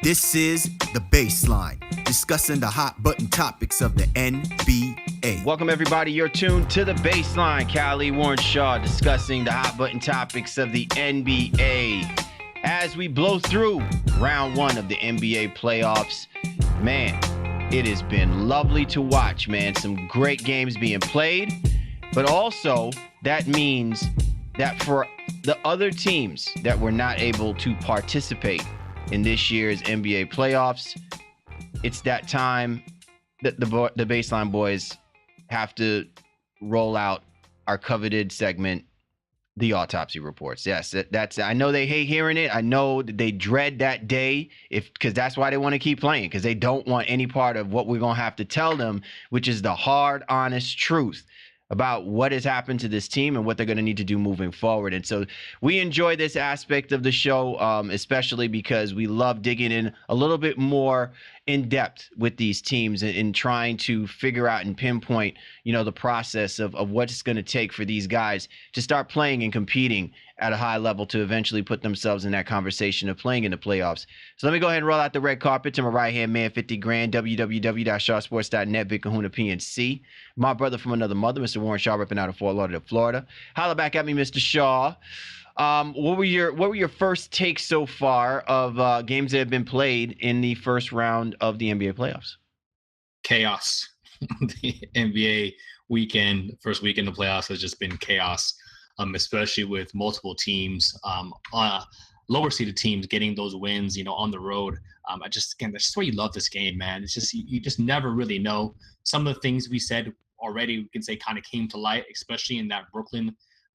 This is The Baseline, discussing the hot button topics of the NBA. Welcome, everybody. You're tuned to The Baseline. Callie Warren Shaw discussing the hot button topics of the NBA. As we blow through round one of the NBA playoffs, man, it has been lovely to watch, man. Some great games being played, but also that means that for the other teams that were not able to participate in this year's NBA playoffs, it's that time that the Baseline boys have to roll out our coveted segment, the Autopsy Reports. Yes, that's. I know they hate hearing it. I know that they dread that day, because that's why they want to keep playing, because they don't want any part of what we're gonna have to tell them, which is the hard, honest truth about what has happened to this team and what they're going to need to do moving forward. And so we enjoy this aspect of the show, especially because we love digging in a little bit more in depth with these teams and trying to figure out and pinpoint, the process of what it's going to take for these guys to start playing and competing at a high level to eventually put themselves in that conversation of playing in the playoffs. So let me go ahead and roll out the red carpet to my right-hand man, 50 grand, www.shawsports.net, Big Kahuna PNC. My brother from another mother, Mr. Warren Shaw, ripping out of Fort Lauderdale, Florida. Holla back at me, Mr. Shaw. What were your first takes so far of games that have been played in the first round of the NBA playoffs? Chaos. The NBA weekend, first weekend of the playoffs has just been chaos, especially with multiple teams, lower seeded teams getting those wins, on the road. That's just why you love this game, man. It's just you just never really know. Some of the things we said already, we can say, kind of came to light, especially in that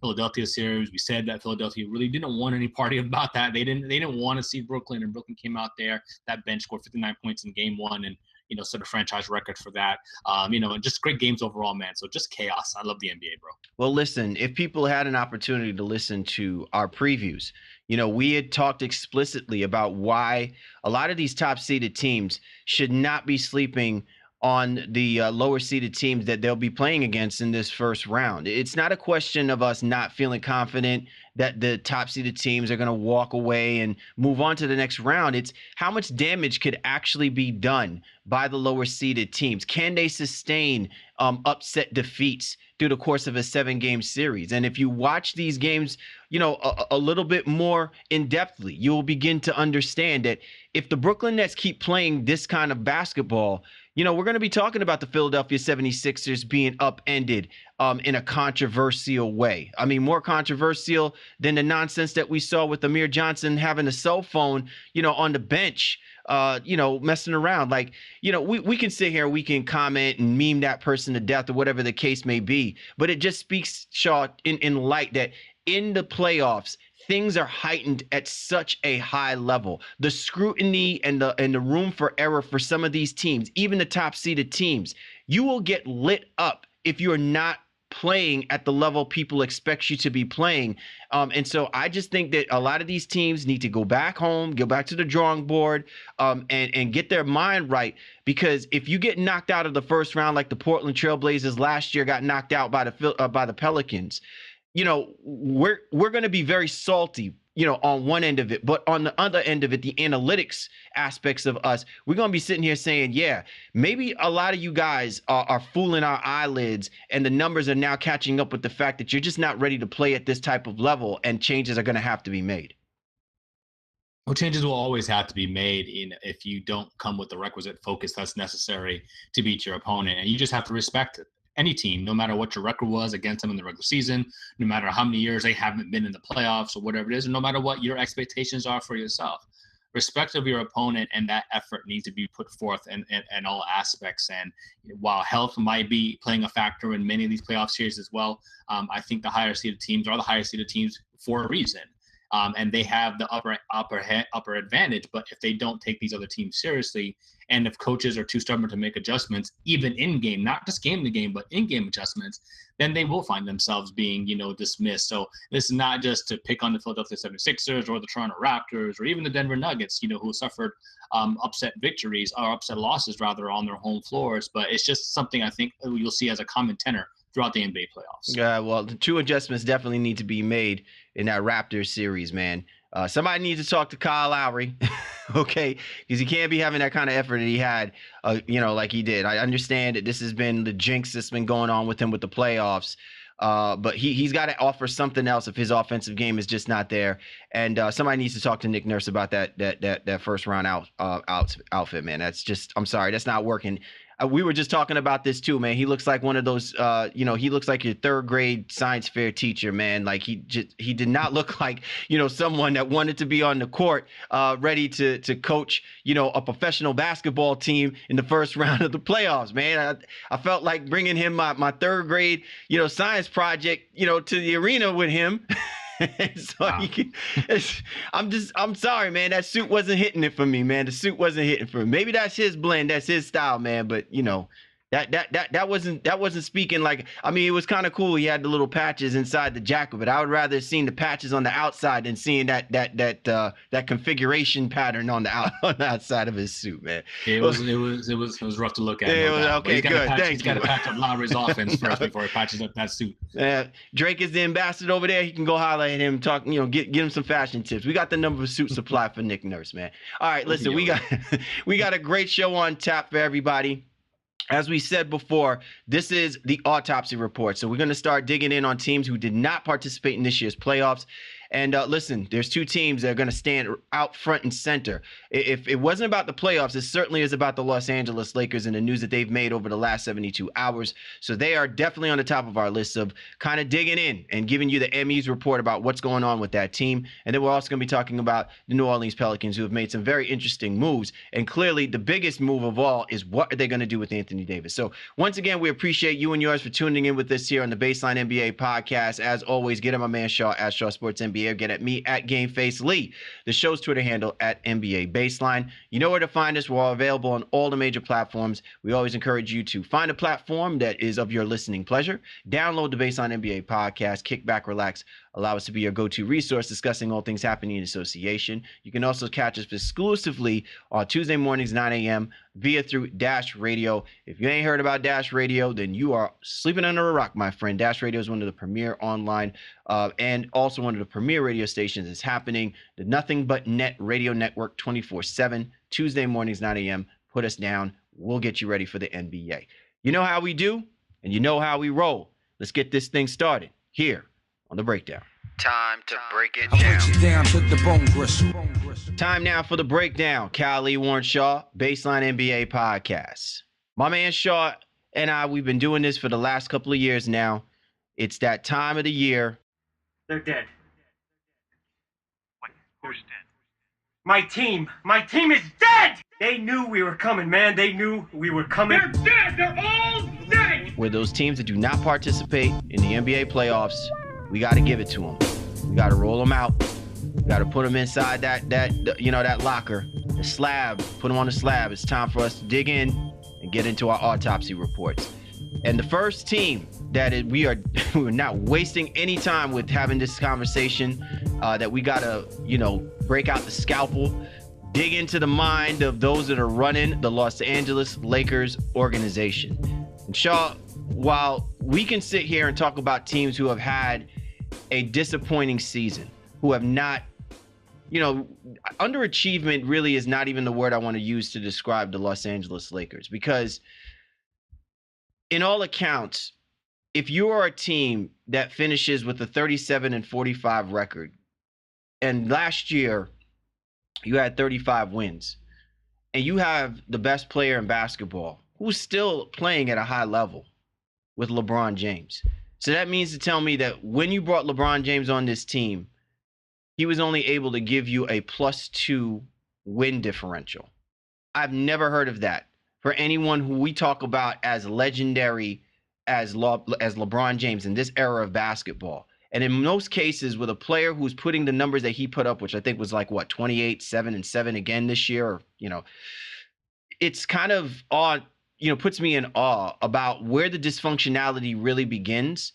Philadelphia series. We said that Philadelphia really didn't want any party about that. They didn't want to see Brooklyn, and Brooklyn came out there. That bench scored 59 points in game one, and set a franchise record for that. And just great games overall, man. So just chaos. I love the NBA, bro. Well, listen, if people had an opportunity to listen to our previews, we had talked explicitly about why a lot of these top seeded teams should not be sleeping on the lower seeded teams that they'll be playing against in this first round. It's not a question of us not feeling confident that the top seeded teams are going to walk away and move on to the next round. It's how much damage could actually be done by the lower seeded teams. Can they sustain upset defeats through the course of a 7-game series? And if you watch these games, a little bit more in depthly, you will begin to understand that if the Brooklyn Nets keep playing this kind of basketball, we're going to be talking about the Philadelphia 76ers being upended in a controversial way. I mean, more controversial than the nonsense that we saw with Amir Johnson having a cell phone, on the bench, messing around. Like, we can sit here, we can comment and meme that person to death or whatever the case may be. But it just speaks, Shaw, in light that in the playoffs, things are heightened at such a high level. The scrutiny and the room for error for some of these teams, even the top seeded teams, you will get lit up if you're not playing at the level people expect you to be playing. And so I just think that a lot of these teams need to go back home, go back to the drawing board, and get their mind right. Because if you get knocked out of the first round, like the Portland Trailblazers last year got knocked out by the Pelicans, we're going to be very salty, on one end of it, but on the other end of it, the analytics aspects of us, we're going to be sitting here saying, yeah, maybe a lot of you guys are fooling our eyelids, and the numbers are now catching up with the fact that you're just not ready to play at this type of level, and changes are going to have to be made. Well, changes will always have to be made if you don't come with the requisite focus that's necessary to beat your opponent, and you just have to respect it. Any team, no matter what your record was against them in the regular season, no matter how many years they haven't been in the playoffs or whatever it is, and no matter what your expectations are for yourself, respect of your opponent and that effort needs to be put forth in all aspects. And while health might be playing a factor in many of these playoff series as well, I think the higher seeded teams are the higher seeded teams for a reason. And they have the upper advantage. But if they don't take these other teams seriously, and if coaches are too stubborn to make adjustments, even in game, not just game to game, but in game adjustments, then they will find themselves being, dismissed. So this is not just to pick on the Philadelphia 76ers or the Toronto Raptors or even the Denver Nuggets, who suffered upset victories or upset losses rather on their home floors. But it's just something I think you'll see as a common tenor throughout the NBA playoffs. Yeah, well, the two adjustments definitely need to be made in that Raptors series, man. Somebody needs to talk to Kyle Lowry okay? Because he can't be having that kind of effort that he had, like he did. I understand that this has been the jinx that's been going on with him with the playoffs. But he's got to offer something else if his offensive game is just not there. And somebody needs to talk to Nick Nurse about that first round outfit, man. That's just, I'm sorry, that's not working. We were just talking about this too, man. He looks like one of those, he looks like your third grade science fair teacher, man. Like he did not look like, someone that wanted to be on the court, ready to coach, a professional basketball team in the first round of the playoffs, man. I felt like bringing him my third grade, science project, to the arena with him. So wow. I'm sorry, man. That suit wasn't hitting it for me, man. The suit wasn't hitting for me. Maybe that's his blend, that's his style, man. But that wasn't speaking like. I mean, it was kind of cool. He had the little patches inside the jacket, but I would rather have seen the patches on the outside than seeing that configuration pattern on the outside of his suit, man. It was rough to look at. Okay, good. He's got to patch up Lowry's offense first before he patches up that suit. Drake is the ambassador over there. He can go holler at him, talk, get him some fashion tips. We got the number of suit supply for Nick Nurse, man. All right, listen, we got a great show on tap for everybody. As we said before, this is the Autopsy Report. So we're going to start digging in on teams who did not participate in this year's playoffs. And listen, there's two teams that are going to stand out front and center. If it wasn't about the playoffs, it certainly is about the Los Angeles Lakers and the news that they've made over the last 72 hours. So they are definitely on the top of our list of kind of digging in and giving you the ME's report about what's going on with that team. And then we're also going to be talking about the New Orleans Pelicans, who have made some very interesting moves. And clearly the biggest move of all is what are they going to do with Anthony Davis? So once again, we appreciate you and yours for tuning in with us here on the Baseline NBA podcast. As always, get at my man Shaw at Shaw Sports NBA. Get at me at GameFace Lee, the show's Twitter handle at NBA Baseline. You know where to find us. We're all available on all the major platforms. We always encourage you to find a platform that is of your listening pleasure. Download the Baseline NBA podcast, kick back, relax, allow us to be your go-to resource discussing all things happening in association. You can also catch us exclusively on Tuesday mornings, 9 a.m. via through Dash Radio. If you ain't heard about Dash Radio, then you are sleeping under a rock, my friend. Dash Radio is one of the premier online and also one of the premier radio stations. It's happening. The Nothing But Net Radio Network 24/7, Tuesday mornings, 9 a.m. Put us down. We'll get you ready for the NBA. You know how we do, and you know how we roll. Let's get this thing started here on The Breakdown. Time to break it down to the bone gristle. Time now for The Breakdown. Kyle Lee, Warren Shaw, Baseline NBA podcast. My man Shaw and I, we've been doing this for the last couple of years now. It's that time of the year. They're dead. What? Who's dead? My team is dead! They knew we were coming, man. They knew we were coming. They're dead! They're all dead! Where those teams that do not participate in the NBA playoffs, we got to give it to them. We got to roll them out. We got to put them inside that locker, the slab, put them on the slab. It's time for us to dig in and get into our autopsy reports. And the first team that we're not wasting any time with having this conversation, that we got to, break out the scalpel, dig into the mind of those that are running the Los Angeles Lakers organization. And Shaw, while we can sit here and talk about teams who have had a disappointing season, who have not, underachievement really is not even the word I want to use to describe the Los Angeles Lakers, because in all accounts, if you are a team that finishes with a 37-45 record, and last year you had 35 wins, and you have the best player in basketball who's still playing at a high level with LeBron James. So that means to tell me that when you brought LeBron James on this team, he was only able to give you a +2 win differential. I've never heard of that for anyone who we talk about as legendary as LeBron James in this era of basketball. And in most cases, with a player who's putting the numbers that he put up, which I think was 28, 7 and 7 again this year, it's kind of odd, puts me in awe about where the dysfunctionality really begins.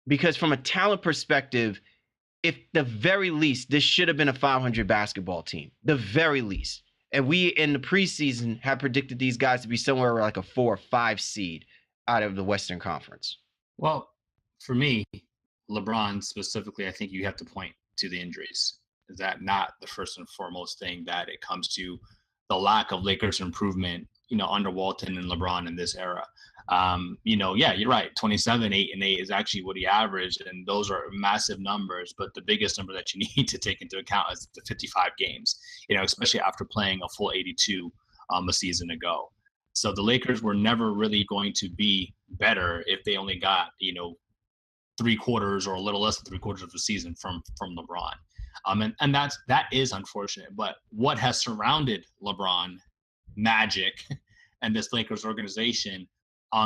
Because from a talent perspective, if the very least, this should have been a 500 basketball team, the very least. And we in the preseason have predicted these guys to be somewhere like a 4 or 5 seed out of the Western Conference. Well, for me, LeBron specifically, I think you have to point to the injuries. Is that not the first and foremost thing that it comes to the lack of Lakers improvement, under Walton and LeBron in this era? Yeah, you're right. 27, 8-8 is actually what he averaged, and those are massive numbers. But the biggest number that you need to take into account is the 55 games, especially after playing a full 82 a season ago. So the Lakers were never really going to be better if they only got, 3/4 or a little less than 3/4 of the season from LeBron. And that is unfortunate. But what has surrounded LeBron, Magic, and this Lakers organization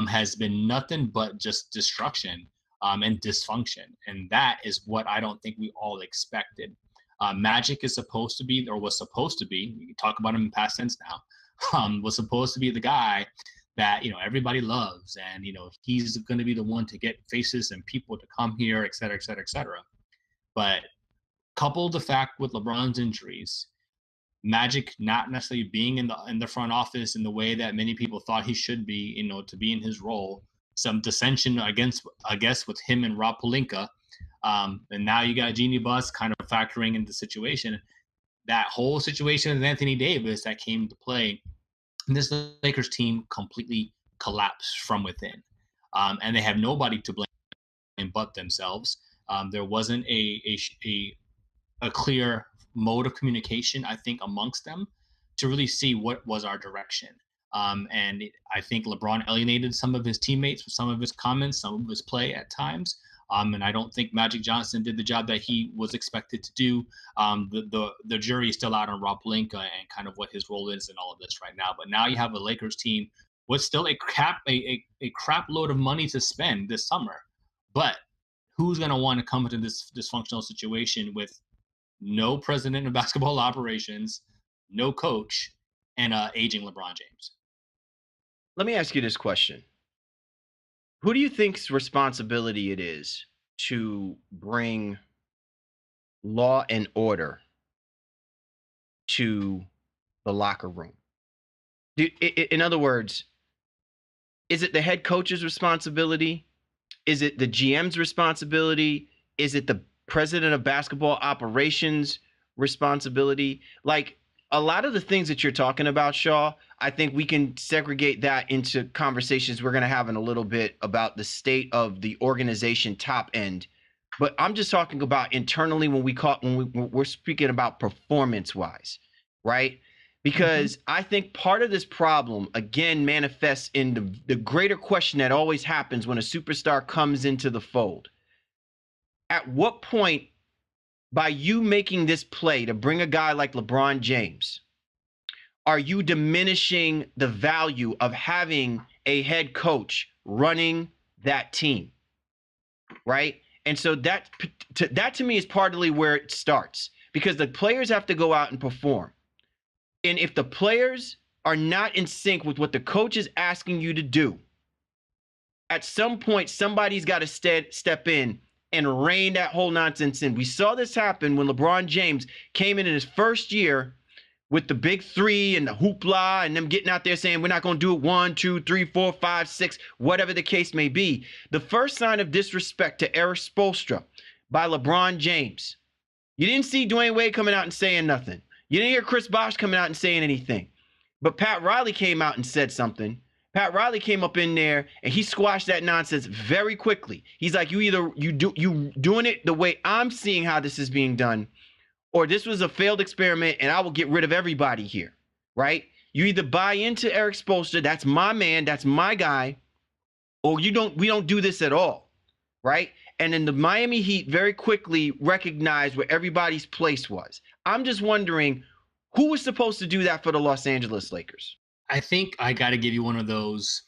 has been nothing but just destruction and dysfunction. And that is what I don't think we all expected. Magic is supposed to be, or was supposed to be, we can talk about him in past tense now, was supposed to be the guy that everybody loves, and he's going to be the one to get faces and people to come here, et cetera, et cetera, et cetera. But coupled the fact with LeBron's injuries, Magic not necessarily being in the front office in the way that many people thought he should be, to be in his role, some dissension I guess with him and Rob Pelinka, and now you got Jeannie Buss kind of factoring into the situation. That whole situation with Anthony Davis that came to play, this Lakers team completely collapsed from within, and they have nobody to blame but themselves. There wasn't a clear mode of communication, I think, amongst them to really see what was our direction. I think LeBron alienated some of his teammates with some of his comments, some of his play at times. And I don't think Magic Johnson did the job that he was expected to do. The jury is still out on Rob Pelinka and kind of what his role is in all of this right now. But now you have a Lakers team with still a crap load of money to spend this summer. But who's going to want to come into this dysfunctional situation with no president of basketball operations, no coach, and aging LeBron James? Let me ask you this question. Who do you think's responsibility it is to bring law and order to the locker room? In other words, is it the head coach's responsibility? Is it the GM's responsibility? Is it the president of basketball operations responsibility? Like, a lot of the things that you're talking about, Shaw, I think we can segregate that into conversations we're going to have in a little bit about the state of the organization top end. But I'm just talking about internally when we're speaking about performance-wise, right? Because I think part of this problem, again, manifests in the greater question that always happens when a superstar comes into the fold. At what point, by you making this play to bring a guy like LeBron James, are you diminishing the value of having a head coach running that team, right? And so that to me is partly where it starts, because the players have to go out and perform. And if the players are not in sync with what the coach is asking you to do, at some point, somebody's got to step in and rein that whole nonsense in. We saw this happen when LeBron James came in his first year with the big three and the hoopla and them getting out there saying, we're not going to do it 1, 2, 3, 4, 5, 6, whatever the case may be. The first sign of disrespect to Eric Spoelstra by LeBron James. You didn't see Dwayne Wade coming out and saying nothing. You didn't hear Chris Bosh coming out and saying anything. But Pat Riley came out and said something. Pat Riley came up in there and he squashed that nonsense very quickly. He's like, you doing it the way I'm seeing how this is being done, or this was a failed experiment and I will get rid of everybody here, right? You either buy into Eric Spoelstra, that's my man, that's my guy, or we don't do this at all, right? And then the Miami Heat very quickly recognized where everybody's place was. I'm just wondering, who was supposed to do that for the Los Angeles Lakers? I think I got to give you one of those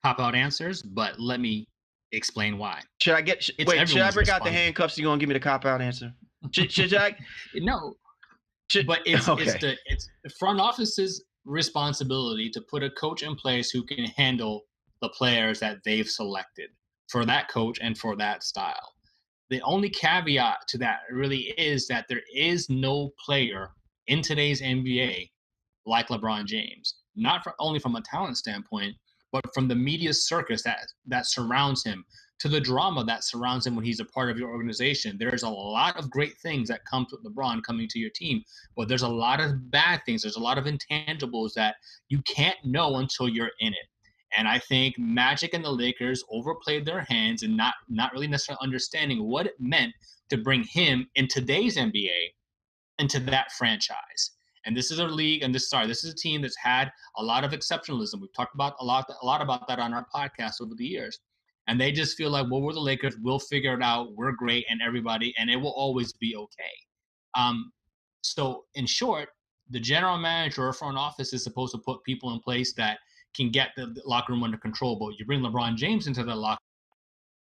cop-out answers, but let me explain why. Should I break out the handcuffs? You gonna give me the cop-out answer? Should I? No. But it's the front office's responsibility to put a coach in place who can handle the players that they've selected for that coach and for that style. The only caveat to that really is that there is no player in today's NBA like LeBron James. Not only from a talent standpoint, but from the media circus that surrounds him, to the drama that surrounds him when he's a part of your organization. There's a lot of great things that comes with LeBron coming to your team, but there's a lot of bad things. There's a lot of intangibles that you can't know until you're in it. And I think Magic and the Lakers overplayed their hands and not really necessarily understanding what it meant to bring him in today's NBA into that franchise. And this is a league, and this is a team that's had a lot of exceptionalism. We've talked about a lot about that on our podcast over the years. And they just feel like, well, we're the Lakers, we'll figure it out, we're great, and everybody, and it will always be okay. So in short, the general manager or front office is supposed to put people in place that can get the locker room under control. But you bring LeBron James into the locker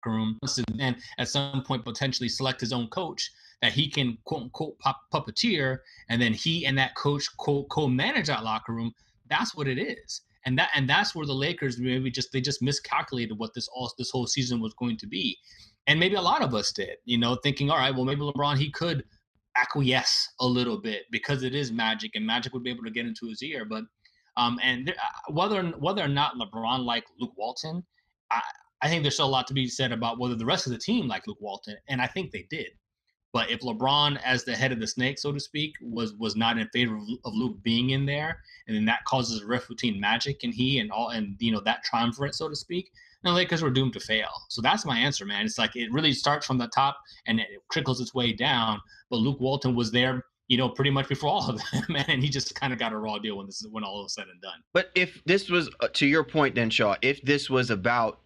room and at some point potentially select his own coach that he can quote unquote puppeteer, and then he and that coach co-manage that locker room. That's what it is. And that's where the Lakers they just miscalculated what this whole season was going to be. And maybe a lot of us did, thinking, all right, well, maybe LeBron, he could acquiesce a little bit because it is Magic and Magic would be able to get into his ear. But whether or not LeBron liked Luke Walton, I think there's still a lot to be said about whether the rest of the team liked Luke Walton, and I think they did. But if LeBron, as the head of the snake, so to speak, was not in favor of Luke being in there, and then that causes a rift between Magic and he and that triumvirate, so to speak, then the Lakers were doomed to fail. So that's my answer, man. It's like it really starts from the top and it trickles its way down. But Luke Walton was there, pretty much before all of them, and he just kind of got a raw deal when all was said and done. But if this was, to your point then, Shaw, if this was about,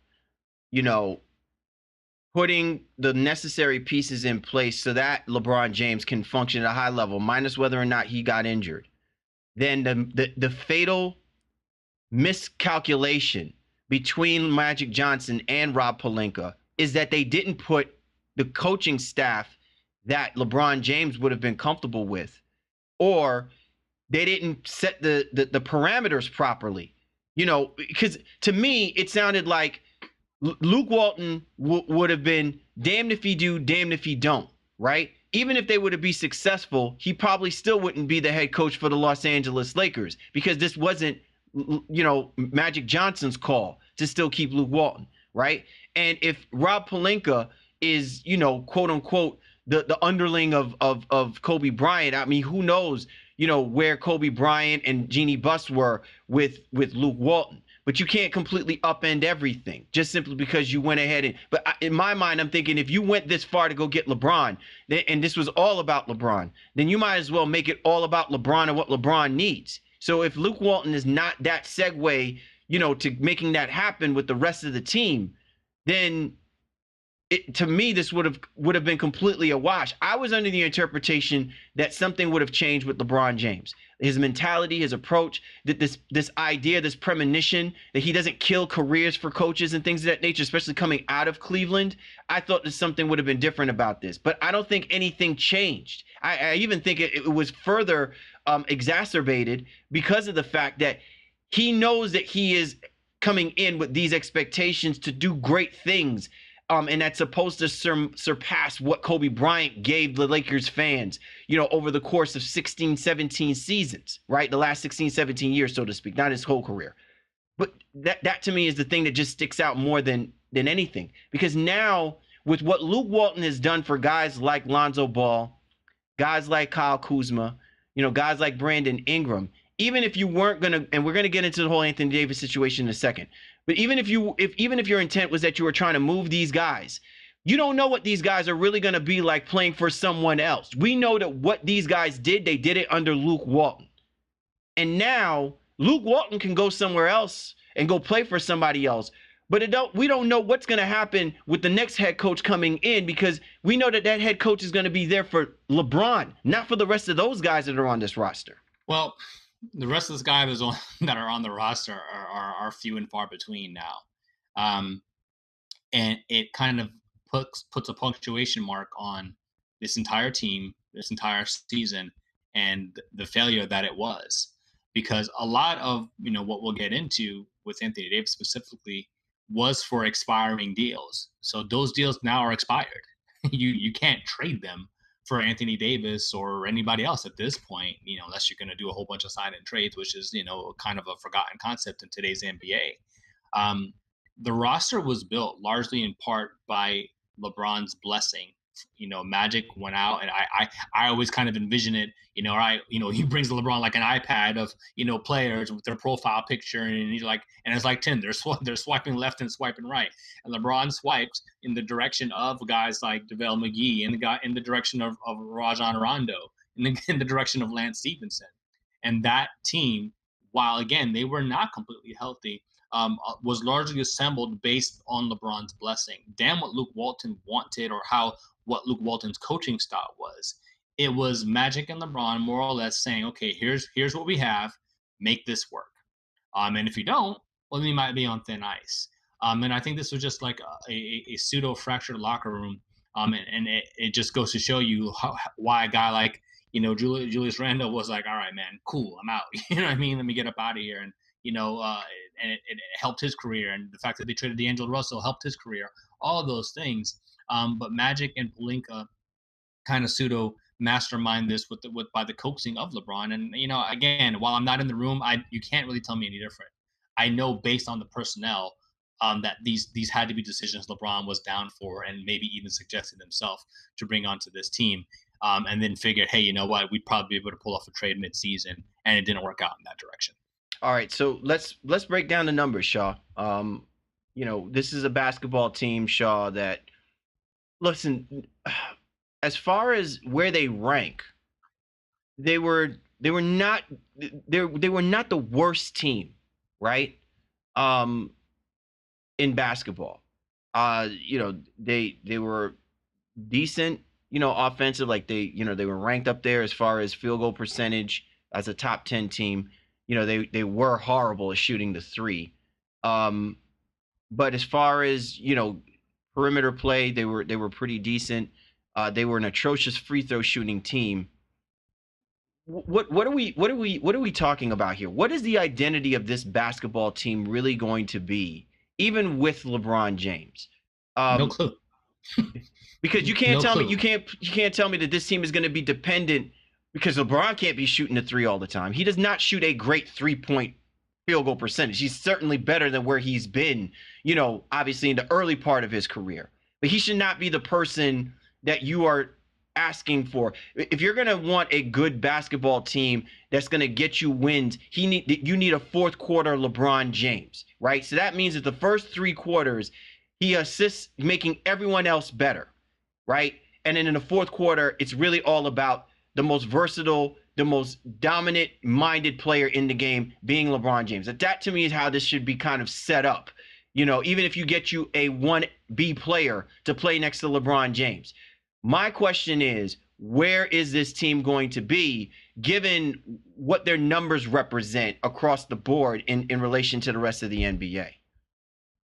putting the necessary pieces in place so that LeBron James can function at a high level, minus whether or not he got injured, then the fatal miscalculation between Magic Johnson and Rob Pelinka is that they didn't put the coaching staff that LeBron James would have been comfortable with, or they didn't set the parameters properly. Because to me, it sounded like Luke Walton would have been damned if he do, damned if he don't, right? Even if they were to be successful, he probably still wouldn't be the head coach for the Los Angeles Lakers because this wasn't, Magic Johnson's call to still keep Luke Walton, right? And if Rob Pelinka is, quote unquote, the underling of Kobe Bryant, I mean, who knows, where Kobe Bryant and Jeannie Buss were with Luke Walton. But you can't completely upend everything just simply because you went ahead but in my mind, I'm thinking if you went this far to go get LeBron, and this was all about LeBron, then you might as well make it all about LeBron and what LeBron needs. So if Luke Walton is not that segue, to making that happen with the rest of the team, then to me, this would have been completely a wash. I was under the interpretation that something would have changed with LeBron James. His mentality, his approach, that this idea, this premonition that he doesn't kill careers for coaches and things of that nature, especially coming out of Cleveland. I thought that something would have been different about this, but I don't think anything changed. I even think it was further exacerbated because of the fact that he knows that he is coming in with these expectations to do great things. And that's supposed to surpass what Kobe Bryant gave the Lakers fans, over the course of 16, 17 seasons, right? The last 16, 17 years, so to speak, not his whole career. But that to me is the thing that just sticks out more than anything. Because now, with what Luke Walton has done for guys like Lonzo Ball, guys like Kyle Kuzma, guys like Brandon Ingram, even if you weren't going to, and we're going to get into the whole Anthony Davis situation in a second, but even if your intent was that you were trying to move these guys, you don't know what these guys are really going to be like playing for someone else. We know that what these guys did, they did it under Luke Walton. And now Luke Walton can go somewhere else and go play for somebody else. But we don't know what's going to happen with the next head coach coming in, because we know that head coach is going to be there for LeBron, not for the rest of those guys that are on this roster. Well, the rest of those guys that are on the roster are few and far between now. And it kind of puts a punctuation mark on this entire team, this entire season, and the failure that it was. Because a lot of, what we'll get into with Anthony Davis specifically was for expiring deals. So those deals now are expired. You can't trade them for Anthony Davis or anybody else at this point, unless you're going to do a whole bunch of sign and trades, which is, kind of a forgotten concept in today's NBA. the roster was built largely in part by LeBron's blessing. Magic went out, and I always kind of envision it. He brings LeBron like an iPad of players with their profile picture, and he's like, and it's like Tinder. They're swiping left and swiping right, and LeBron swipes in the direction of guys like JaVale McGee, and the guy in the direction of Rajon Rondo, in the direction of Lance Stevenson, and that team, while again they were not completely healthy, was largely assembled based on LeBron's blessing. Damn what Luke Walton wanted, or what Luke Walton's coaching style was. It was Magic and LeBron more or less saying, okay, here's what we have, make this work. And if you don't, well, then you might be on thin ice. And I think this was just like a pseudo fractured locker room. And it just goes to show you why a guy like Julius Randle was like, all right, man, cool, I'm out. You know what I mean? Let me get up out of here. And and it helped his career, and the fact that they traded D'Angelo Russell helped his career. All of those things. But Magic and Pelinka kind of pseudo mastermind this by the coaxing of LeBron. And again, while I'm not in the room, you can't really tell me any different. I know based on the personnel that these had to be decisions LeBron was down for, and maybe even suggested himself to bring onto this team. And then figured, hey, you know what, we'd probably be able to pull off a trade mid-season, and it didn't work out in that direction. All right, so let's break down the numbers, Shaw. This is a basketball team, Shaw, that, listen, as far as where they rank, they were not the worst team, right? In basketball. They were decent, offensive, like they were ranked up there as far as field goal percentage as a top 10 team. They were horrible at shooting the three. But as far as, perimeter play, they were pretty decent. They were an atrocious free throw shooting team. What are we talking about here? What is the identity of this basketball team really going to be, even with LeBron James? No clue. Because you can't tell me you can't tell me that this team is going to be dependent, because LeBron can't be shooting the three all the time. He does not shoot a great 3-point field goal percentage. He's certainly better than where he's been, obviously in the early part of his career. But he should not be the person that you are asking for. If you're going to want a good basketball team that's going to get you wins, you need a fourth quarter LeBron James, right? So that means that the first 3 quarters, he assists, making everyone else better, right? And then in the fourth quarter, it's really all about the most versatile, the most dominant-minded player in the game being LeBron James. That to me is how this should be kind of set up. Even if you get you a 1B player to play next to LeBron James. My question is, where is this team going to be, given what their numbers represent across the board in relation to the rest of the NBA?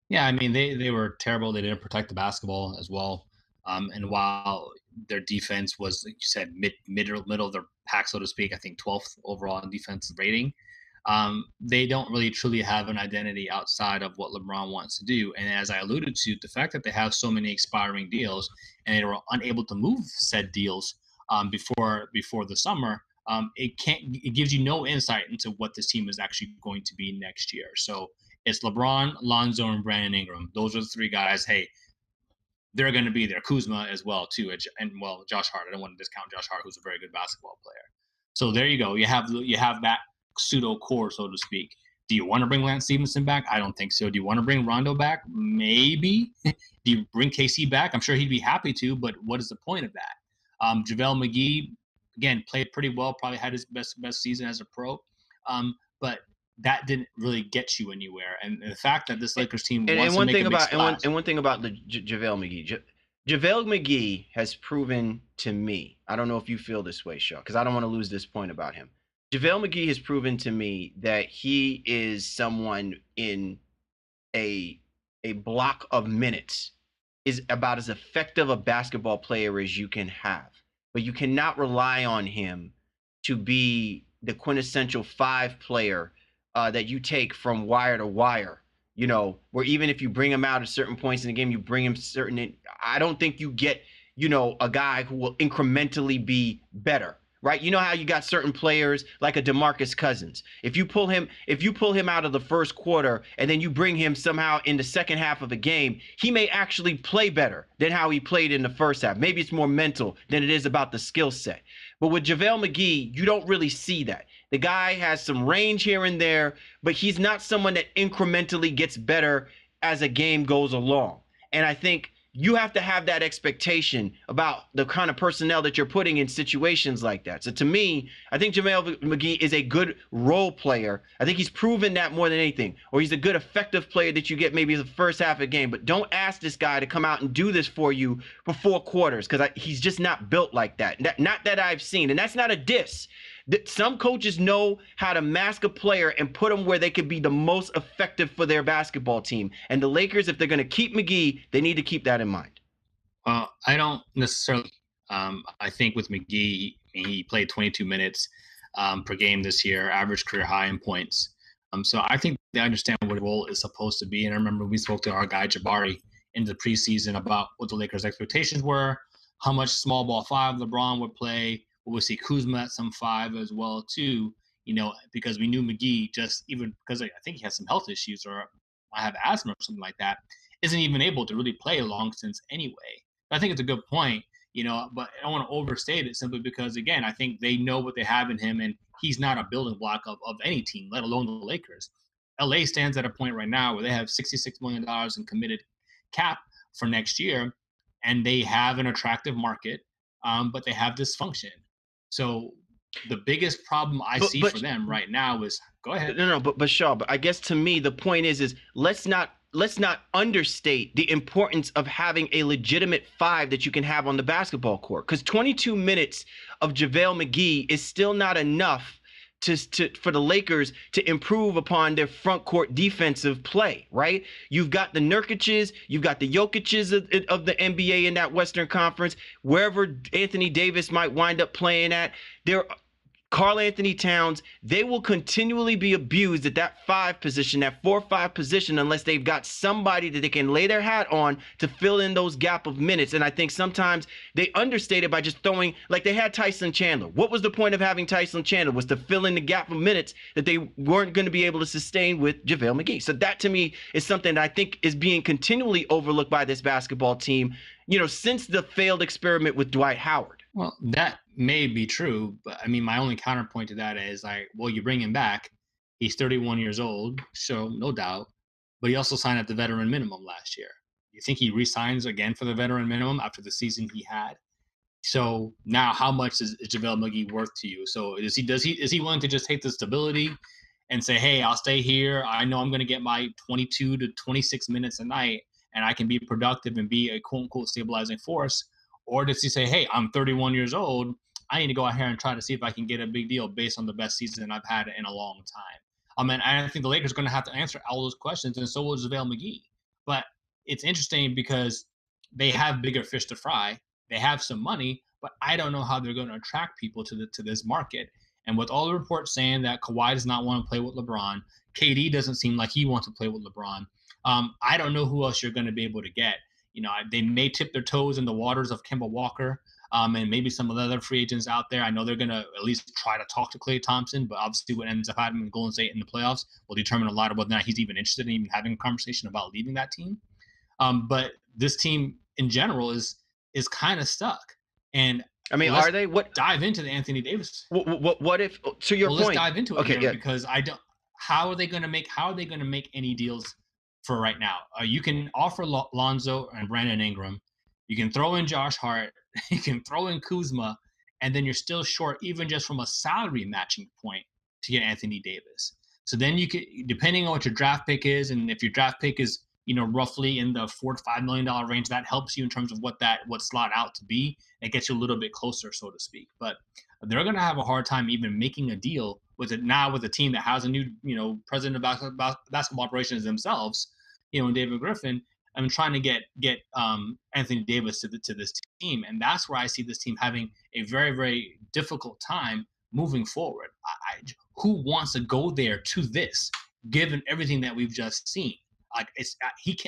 Yeah, I mean, they were terrible. They didn't protect the basketball as well. And while their defense was, like you said, middle of their pack, so to speak, I think 12th overall in defensive rating, they don't really truly have an identity outside of what LeBron wants to do. And as I alluded to, the fact that they have so many expiring deals and they were unable to move said deals before the summer, it gives you no insight into what this team is actually going to be next year. So it's LeBron, Lonzo, and Brandon Ingram. Those are the 3 guys. Hey, they're going to be there. Kuzma as well, too. And Josh Hart. I don't want to discount Josh Hart, who's a very good basketball player. So there you go. You have that pseudo core, so to speak. Do you want to bring Lance Stevenson back? I don't think so. Do you want to bring Rondo back? Maybe. Do you bring KC back? I'm sure he'd be happy to, but what is the point of that? JaVale McGee, again, played pretty well, probably had his best season as a pro. But that didn't really get you anywhere. And the fact that this Lakers team wants to make a big splash. And one thing about the JaVale McGee. JaVale McGee has proven to me, I don't know if you feel this way, Shaw, because I don't want to lose this point about him. JaVale McGee has proven to me that he is someone in a block of minutes is about as effective a basketball player as you can have. But you cannot rely on him to be the quintessential 5 player that you take from wire to wire, where even if you bring him out at certain points in the game, you bring him I don't think you get, a guy who will incrementally be better. right? You know how you got certain players like a DeMarcus Cousins. If you pull him out of the first quarter and then you bring him somehow in the second half of a game, he may actually play better than how he played in the first half. Maybe it's more mental than it is about the skill set. But with JaVale McGee, you don't really see that. The guy has some range here and there, but he's not someone that incrementally gets better as a game goes along. And I think you have to have that expectation about the kind of personnel that you're putting in situations like that. So to me, I think JaVale McGee is a good role player. I think he's proven that more than anything. Or he's a good effective player that you get maybe the first half of the game. But don't ask this guy to come out and do this for you for 4 quarters, because he's just not built like that. Not that I've seen. And that's not a diss. Some coaches know how to mask a player and put them where they could be the most effective for their basketball team. And the Lakers, if they're going to keep McGee, they need to keep that in mind. I don't necessarily. I think with McGee, he played 22 minutes per game this year, average career high in points. So I think they understand what the role is supposed to be. And I remember we spoke to our guy Jabari in the preseason about what the Lakers' expectations were, how much small ball 5 LeBron would play. We'll see Kuzma at some 5 as well too, because we knew McGee, just even because I think he has some health issues or I have asthma or something like that, isn't even able to really play a long since anyway. But I think it's a good point, but I don't want to overstate it simply because, again, I think they know what they have in him, and he's not a building block of any team, let alone the Lakers. LA stands at a point right now where they have $66 million in committed cap for next year, and they have an attractive market, but they have dysfunction. So the biggest problem I see for them right now is go ahead. No, but Shaw, but I guess to me the point is let's not understate the importance of having a legitimate 5 that you can have on the basketball court. Because 22 minutes of JaVale McGee is still not enough for the Lakers to improve upon their front court defensive play, right? You've got the Nurkic's, you've got the Jokic's of the NBA in that Western Conference, wherever Anthony Davis might wind up playing at. Karl Anthony Towns, they will continually be abused at that 5 position, that 4-5 position, unless they've got somebody that they can lay their hat on to fill in those gap of minutes. And I think sometimes they understate it by just throwing, like they had Tyson Chandler. What was the point of having Tyson Chandler? Was to fill in the gap of minutes that they weren't going to be able to sustain with JaVale McGee. So that to me is something that I think is being continually overlooked by this basketball team, since the failed experiment with Dwight Howard. Well, that may be true, but I mean, my only counterpoint to that is you bring him back. He's 31 years old, so no doubt, but he also signed at the veteran minimum last year. You think he re-signs again for the veteran minimum after the season he had? So now, how much is JaVale McGee worth to you? So is he willing to just take the stability and say, hey, I'll stay here. I know I'm going to get my 22 to 26 minutes a night, and I can be productive and be a quote unquote stabilizing force? Or does he say, hey, I'm 31 years old. I need to go out here and try to see if I can get a big deal based on the best season I've had in a long time. I think the Lakers are going to have to answer all those questions, and so will JaVale McGee. But it's interesting because they have bigger fish to fry. They have some money, but I don't know how they're going to attract people to this market. And with all the reports saying that Kawhi does not want to play with LeBron, KD doesn't seem like he wants to play with LeBron. I don't know who else you're going to be able to get. They may tip their toes in the waters of Kemba Walker and maybe some of the other free agents out there. I know they're going to at least try to talk to Klay Thompson, but obviously what ends up happening in Golden State in the playoffs will determine a lot of whether or not he's even interested in even having a conversation about leaving that team. But this team in general is kind of stuck. And I mean, are they? Dive into the Anthony Davis. What if? To your point, let's dive into it. Okay, because I don't. How are they going to make any deals for right now? You can offer Lonzo and Brandon Ingram. You can throw in Josh Hart. You can throw in Kuzma, and then you're still short, even just from a salary matching point, to get Anthony Davis. So then you could, depending on what your draft pick is, and if your draft pick is roughly in the $4 to $5 million range, that helps you in terms of what slot out to be. It gets you a little bit closer, so to speak. But they're going to have a hard time even making a deal with it now, with a team that has a new, president of basketball operations themselves, David Griffin, and trying to get Anthony Davis to this team. And that's where I see this team having a very, very difficult time moving forward. Who wants to go there to this, given everything that we've just seen?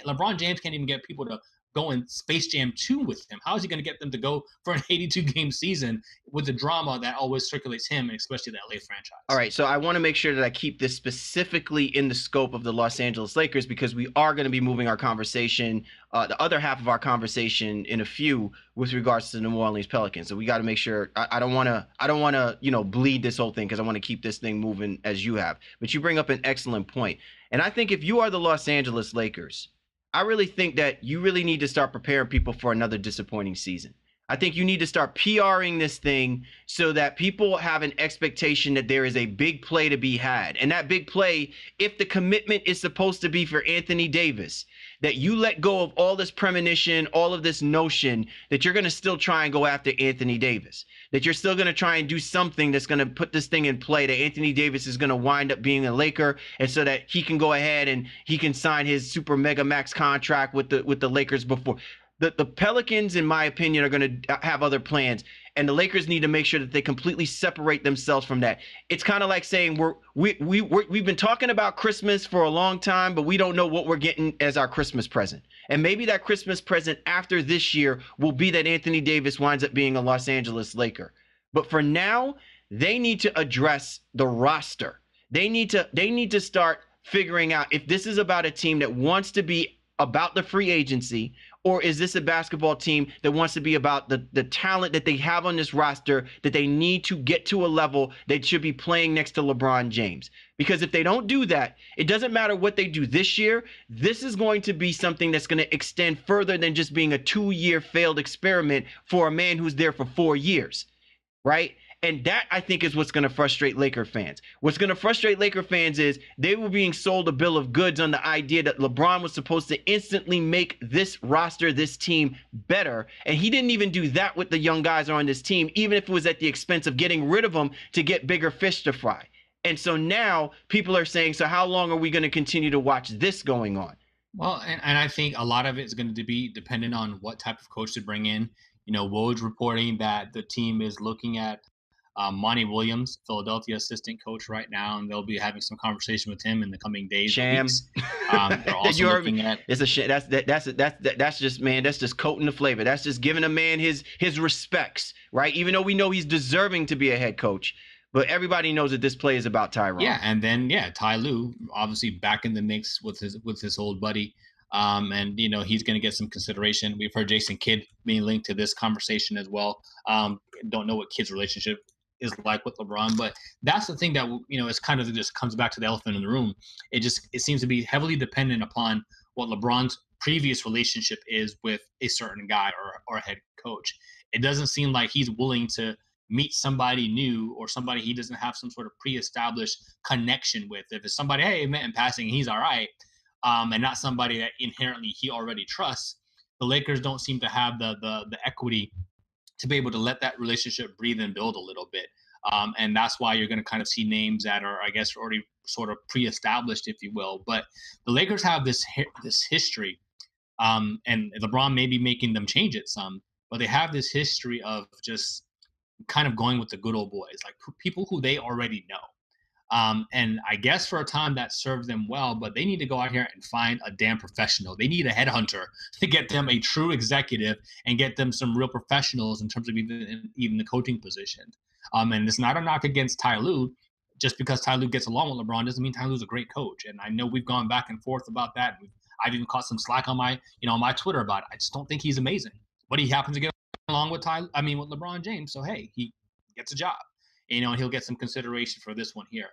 LeBron James can't even get people to go in Space Jam 2 with him? How is he going to get them to go for an 82-game season with the drama that always circulates him, and especially the LA franchise? All right, so I want to make sure that I keep this specifically in the scope of the Los Angeles Lakers, because we are going to be moving our conversation, the other half of our conversation, in a few with regards to the New Orleans Pelicans. So we got to make sure. I don't want to, bleed this whole thing, because I want to keep this thing moving as you have. But you bring up an excellent point, and I think if you are the Los Angeles Lakers, I really think that you really need to start preparing people for another disappointing season. I think you need to start PRing this thing so that people have an expectation that there is a big play to be had. And that big play, if the commitment is supposed to be for Anthony Davis, that you let go of all this premonition, all of this notion that you're going to still try and go after Anthony Davis, that you're still going to try and do something that's going to put this thing in play, that Anthony Davis is going to wind up being a Laker, and so that he can go ahead and he can sign his super mega max contract with the Lakers before. The Pelicans, in my opinion, are going to have other plans, and the Lakers need to make sure that they completely separate themselves from that. It's kind of like saying we've been talking about Christmas for a long time, but we don't know what we're getting as our Christmas present. And maybe that Christmas present after this year will be that Anthony Davis winds up being a Los Angeles Laker. But for now, they need to address the roster. They need to start figuring out if this is about a team that wants to be about the free agency, or is this a basketball team that wants to be about the talent that they have on this roster, that they need to get to a level they should be playing next to LeBron James? Because if they don't do that, it doesn't matter what they do this year. This is going to be something that's going to extend further than just being a 2-year failed experiment for a man who's there for 4 years, right? And that, I think, is what's going to frustrate Laker fans. What's going to frustrate Laker fans is they were being sold a bill of goods on the idea that LeBron was supposed to instantly make this roster, this team, better. And he didn't even do that with the young guys on this team, even if it was at the expense of getting rid of them to get bigger fish to fry. And so now people are saying, so how long are we going to continue to watch this going on? Well, and I think a lot of it is going to be dependent on what type of coach to bring in. Woj reporting that the team is looking at Monty Williams, Philadelphia assistant coach right now, and they'll be having some conversation with him in the coming days. Shams. They're also looking at. It's a shit. That's just, man. That's just coating the flavor. That's just giving a man his respects, right? Even though we know he's deserving to be a head coach, but everybody knows that this play is about Tyrone. Yeah, and then Ty Lue, obviously back in the mix with his old buddy. And he's going to get some consideration. We've heard Jason Kidd being linked to this conversation as well. Don't know what Kidd's relationship is like with LeBron, but that's the thing that it's kind of just comes back to the elephant in the room. It seems to be heavily dependent upon what LeBron's previous relationship is with a certain guy or a head coach. It doesn't seem like he's willing to meet somebody new or somebody he doesn't have some sort of pre-established connection with. If it's somebody, hey, met in passing, he's all right. And not somebody that inherently he already trusts, the Lakers don't seem to have the equity to be able to let that relationship breathe and build a little bit. And that's why you're going to kind of see names that are, I guess, already sort of pre-established, if you will. But the Lakers have this history, and LeBron may be making them change it some, but they have this history of just kind of going with the good old boys, like people who they already know. And I guess for a time that served them well, but they need to go out here and find a damn professional. They need a headhunter to get them a true executive and get them some real professionals in terms of even the coaching position. And it's not a knock against Ty Lue. Just because Ty Lue gets along with LeBron doesn't mean Ty Lue's a great coach. And I know we've gone back and forth about that. I've even caught some slack on my Twitter about it. I just don't think he's amazing. But he happens to get along with with LeBron James. So hey, he gets a job. And he'll get some consideration for this one here.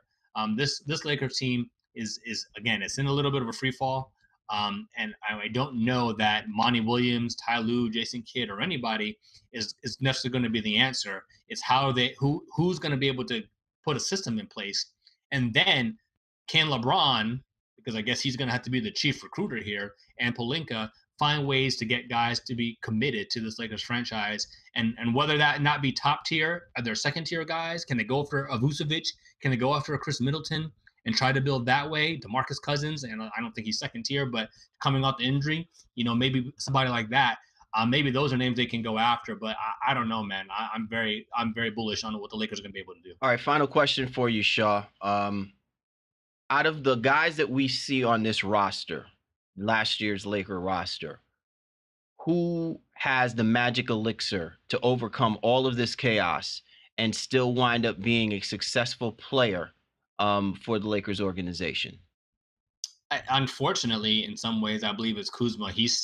This Lakers team is again, it's in a little bit of a free fall. And I don't know that Monty Williams, Ty Lue, Jason Kidd, or anybody is necessarily going to be the answer. It's who's going to be able to put a system in place. And then can LeBron, because I guess he's going to have to be the chief recruiter here, and Pelinka find ways to get guys to be committed to this Lakers franchise, and whether that not be top tier, are there second tier guys? Can they go after a Vucevic? Can they go after a Chris Middleton and try to build that way? DeMarcus Cousins, and I don't think he's second tier, but coming off the injury, maybe somebody like that. Maybe those are names they can go after, but I don't know, man. I'm very bullish on what the Lakers are going to be able to do. All right, final question for you, Shaw. Out of the guys that we see on this roster, last year's Laker roster, who has the magic elixir to overcome all of this chaos and still wind up being a successful player for the Lakers organization? Unfortunately, in some ways, I believe it's Kuzma. He's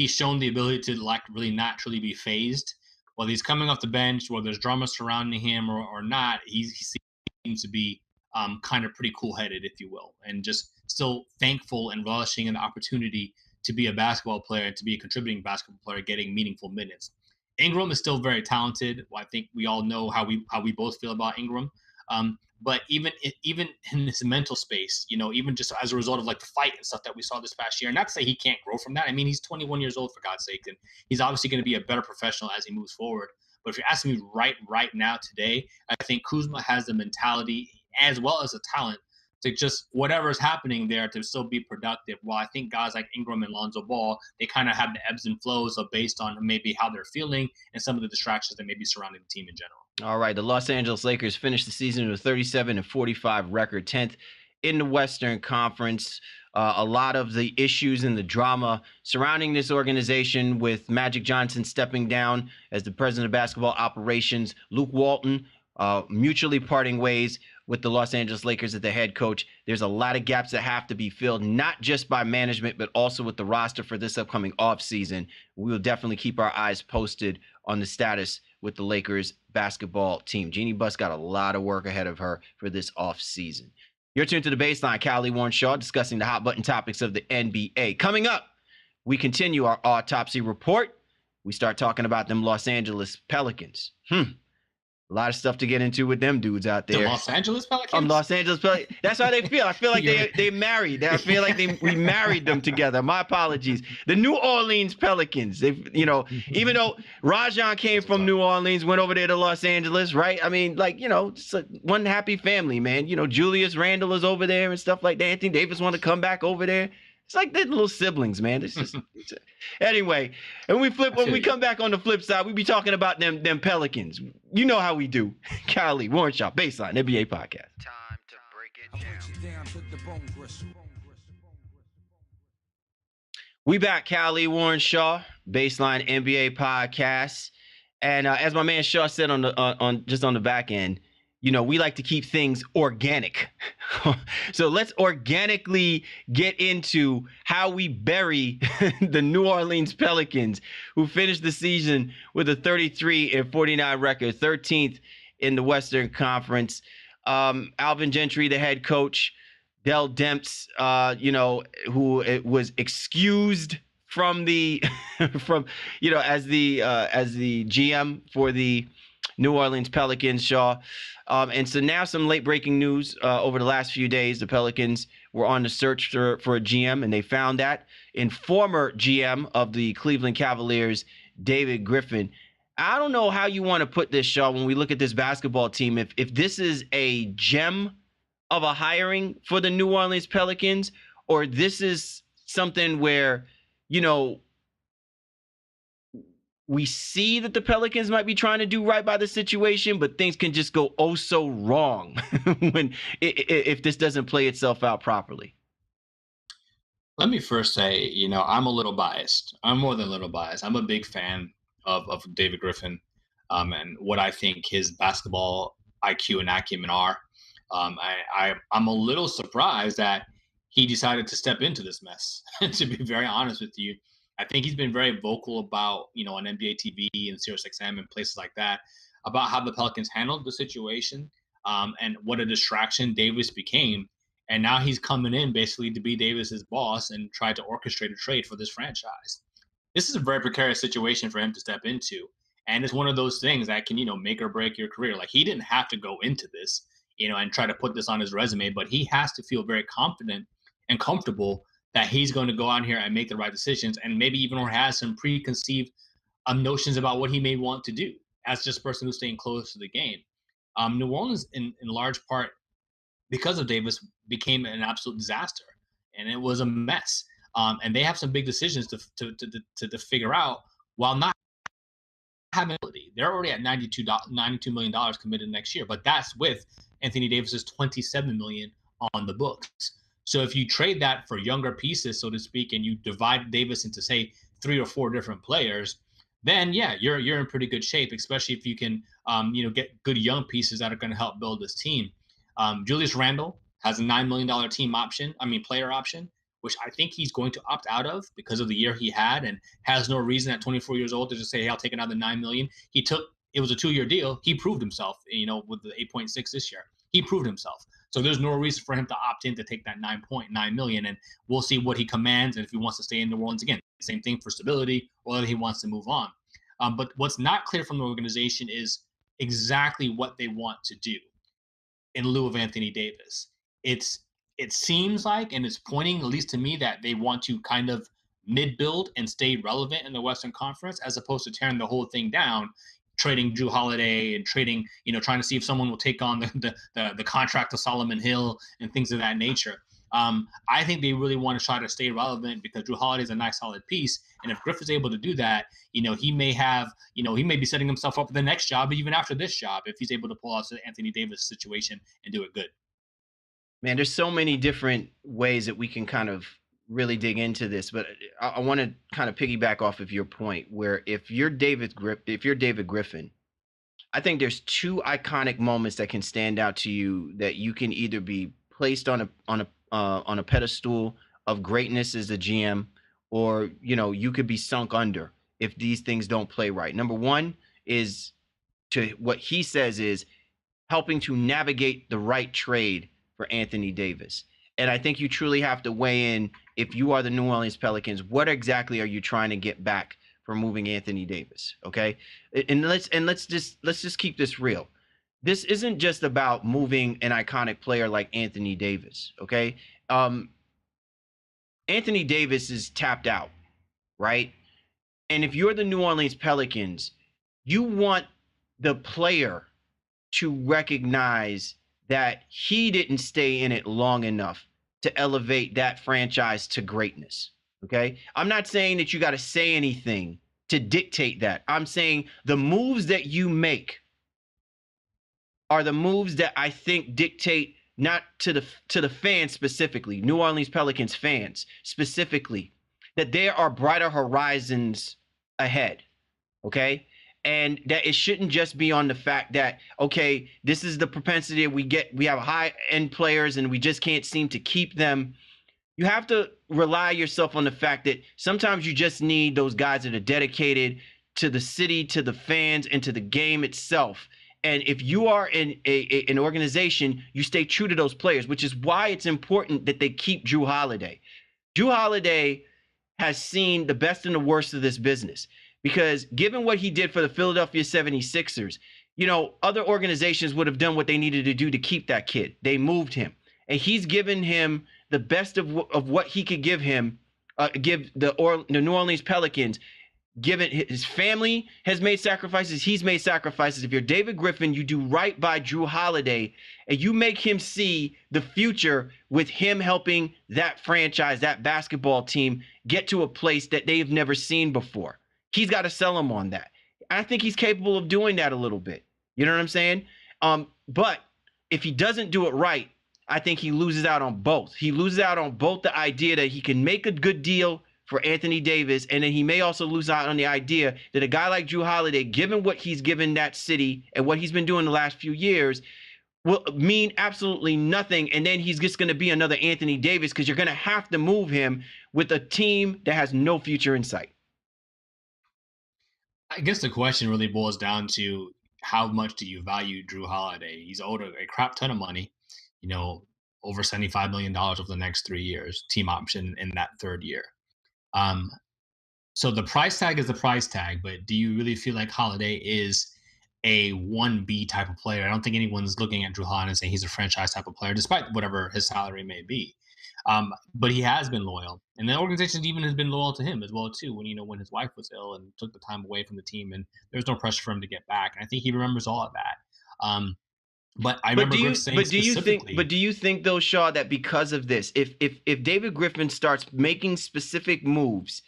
shown the ability to like really naturally be phased. Whether he's coming off the bench, whether there's drama surrounding him or not, he seems to be kind of pretty cool-headed, if you will, and just still thankful and relishing in the opportunity to be a basketball player and to be a contributing basketball player, getting meaningful minutes. Ingram is still very talented. Well, I think we all know how we both feel about Ingram. But even in this mental space, even just as a result of like the fight and stuff that we saw this past year, and not to say he can't grow from that. I mean, he's 21 years old, for God's sake, and he's obviously going to be a better professional as he moves forward. But if you're asking me right now today, I think Kuzma has the mentality as well as the talent to just whatever is happening there to still be productive. While I think guys like Ingram and Lonzo Ball, they kind of have the ebbs and flows of based on maybe how they're feeling and some of the distractions that may be surrounding the team in general. All right, the Los Angeles Lakers finished the season with a 37-45 record, 10th in the Western Conference. A lot of the issues and the drama surrounding this organization with Magic Johnson stepping down as the president of basketball operations, Luke Walton mutually parting ways with the Los Angeles Lakers as the head coach. There's a lot of gaps that have to be filled, not just by management, but also with the roster for this upcoming offseason. We will definitely keep our eyes posted on the status with the Lakers basketball team. Jeannie Buss got a lot of work ahead of her for this offseason. You're tuned to The Baseline. Callie Warren Shaw discussing the hot button topics of the NBA. Coming up, we continue our autopsy report. We start talking about them Los Angeles Pelicans. A lot of stuff to get into with them dudes out there. The Los Angeles Pelicans? Los Angeles Pelicans. That's how they feel. I feel like they married. I feel like we married them together. My apologies. The New Orleans Pelicans. Even though Rajon came from New Orleans, went over there to Los Angeles, right? I mean, it's one happy family, man. Julius Randle is over there and stuff like that. Anthony Davis want to come back over there. It's like they're little siblings, man. It's just anyway. And when we come back on the flip side, we be talking about them Pelicans. You know how we do. Callie Warren Shaw, Baseline NBA podcast. Time to break it down. We back, Callie Warren Shaw, Baseline NBA podcast. And as my man Shaw said on the back end, we like to keep things organic. So let's organically get into how we bury the New Orleans Pelicans, who finished the season with a 33-49 record, 13th in the Western Conference. Alvin Gentry, the head coach, Dell Demps, who was excused from the as the GM for the New Orleans Pelicans, Shaw. And so now some late breaking news over the last few days. The Pelicans were on the search for a GM, and they found that in former GM of the Cleveland Cavaliers, David Griffin. I don't know how you want to put this, Shaw, when we look at this basketball team. If this is a gem of a hiring for the New Orleans Pelicans, or this is something where, we see that the Pelicans might be trying to do right by the situation, but things can just go oh so wrong if this doesn't play itself out properly. Let me first say, I'm a little biased. I'm more than a little biased. I'm a big fan of David Griffin and what I think his basketball IQ and acumen are. I'm a little surprised that he decided to step into this mess, to be very honest with you. I think he's been very vocal about, on NBA TV and SiriusXM and places like that, about how the Pelicans handled the situation and what a distraction Davis became. And now he's coming in basically to be Davis's boss and try to orchestrate a trade for this franchise. This is a very precarious situation for him to step into. And it's one of those things that can, make or break your career. Like, he didn't have to go into this, and try to put this on his resume, but he has to feel very confident and comfortable that he's going to go out here and make the right decisions, and maybe even or has some preconceived notions about what he may want to do as just a person who's staying close to the game. New Orleans, in large part, because of Davis, became an absolute disaster, and it was a mess. And they have some big decisions to figure out while not having ability. They're already at $92 million committed next year, but that's with Anthony Davis's $27 million on the books. So if you trade that for younger pieces, so to speak, and you divide Davis into, say, 3 or 4 different players, then yeah, you're in pretty good shape, especially if you can get good young pieces that are going to help build this team. Julius Randle has a $9 million player option, which I think he's going to opt out of because of the year he had, and has no reason at 24 years old to just say, hey, I'll take another $9 million. It was a 2-year deal. He proved himself, with the 8.6 this year. He proved himself. So there's no reason for him to opt in to take that $9.9 million, and we'll see what he commands and if he wants to stay in New Orleans again. Same thing for stability, or whether he wants to move on. But what's not clear from the organization is exactly what they want to do in lieu of Anthony Davis. It seems like, and it's pointing, at least to me, that they want to kind of mid-build and stay relevant in the Western Conference, as opposed to tearing the whole thing down, trading Drew Holiday and trading, trying to see if someone will take on the contract of Solomon Hill and things of that nature. I think they really want to try to stay relevant because Drew Holiday is a nice, solid piece. And if Griff is able to do that, he may be setting himself up for the next job, even after this job, if he's able to pull out the Anthony Davis situation and do it good. Man, there's so many different ways that we can kind of really dig into this, but I want to kind of piggyback off of your point where if you're David Griffin, I think there's 2 iconic moments that can stand out to you that you can either be placed on a pedestal of greatness as a GM, or you could be sunk under if these things don't play right. Number one is to what he says is helping to navigate the right trade for Anthony Davis. And I think you truly have to weigh in, if you are the New Orleans Pelicans, what exactly are you trying to get back for moving Anthony Davis? Okay. And let's just keep this real. This isn't just about moving an iconic player like Anthony Davis. Okay. Anthony Davis is tapped out, right? And if you're the New Orleans Pelicans, you want the player to recognize that he didn't stay in it long enough to elevate that franchise to greatness. Okay. I'm not saying that you got to say anything to dictate that. I'm saying the moves that you make are the moves that I think dictate, not to the fans specifically, New Orleans Pelicans fans specifically, that there are brighter horizons ahead. Okay. And that it shouldn't just be on the fact that, okay, this is the propensity we have high-end players and we just can't seem to keep them. You have to rely yourself on the fact that sometimes you just need those guys that are dedicated to the city, to the fans, and to the game itself. And if you are in an organization, you stay true to those players, which is why it's important that they keep Drew Holiday. Drew Holiday has seen the best and the worst of this business. Because given what he did for the Philadelphia 76ers, other organizations would have done what they needed to do to keep that kid. They moved him. And he's given him the best of what he could give him, give the New Orleans Pelicans. Given his family has made sacrifices, he's made sacrifices. If you're David Griffin, you do right by Drew Holiday, and you make him see the future with him helping that franchise, that basketball team, get to a place that they've never seen before. He's got to sell him on that. I think he's capable of doing that a little bit. You know what I'm saying? But if he doesn't do it right, I think he loses out on both. He loses out on both the idea that he can make a good deal for Anthony Davis, and then he may also lose out on the idea that a guy like Drew Holiday, given what he's given that city and what he's been doing the last few years, will mean absolutely nothing. And then he's just going to be another Anthony Davis because you're going to have to move him with a team that has no future in sight. I guess the question really boils down to how much do you value Drew Holiday? He's owed a crap ton of money, over $75 million over the next 3 years, team option in that third year. So the price tag is the price tag, but do you really feel like Holiday is a 1B type of player? I don't think anyone's looking at Drew Holiday and saying he's a franchise type of player, despite whatever his salary may be. But he has been loyal, and the organization even has been loyal to him as well too. When his wife was ill and took the time away from the team, and there was no pressure for him to get back. And I think he remembers all of that. But I remember Griff saying specifically. Do you think though, Shaw, that because of this, if David Griffin starts making specific moves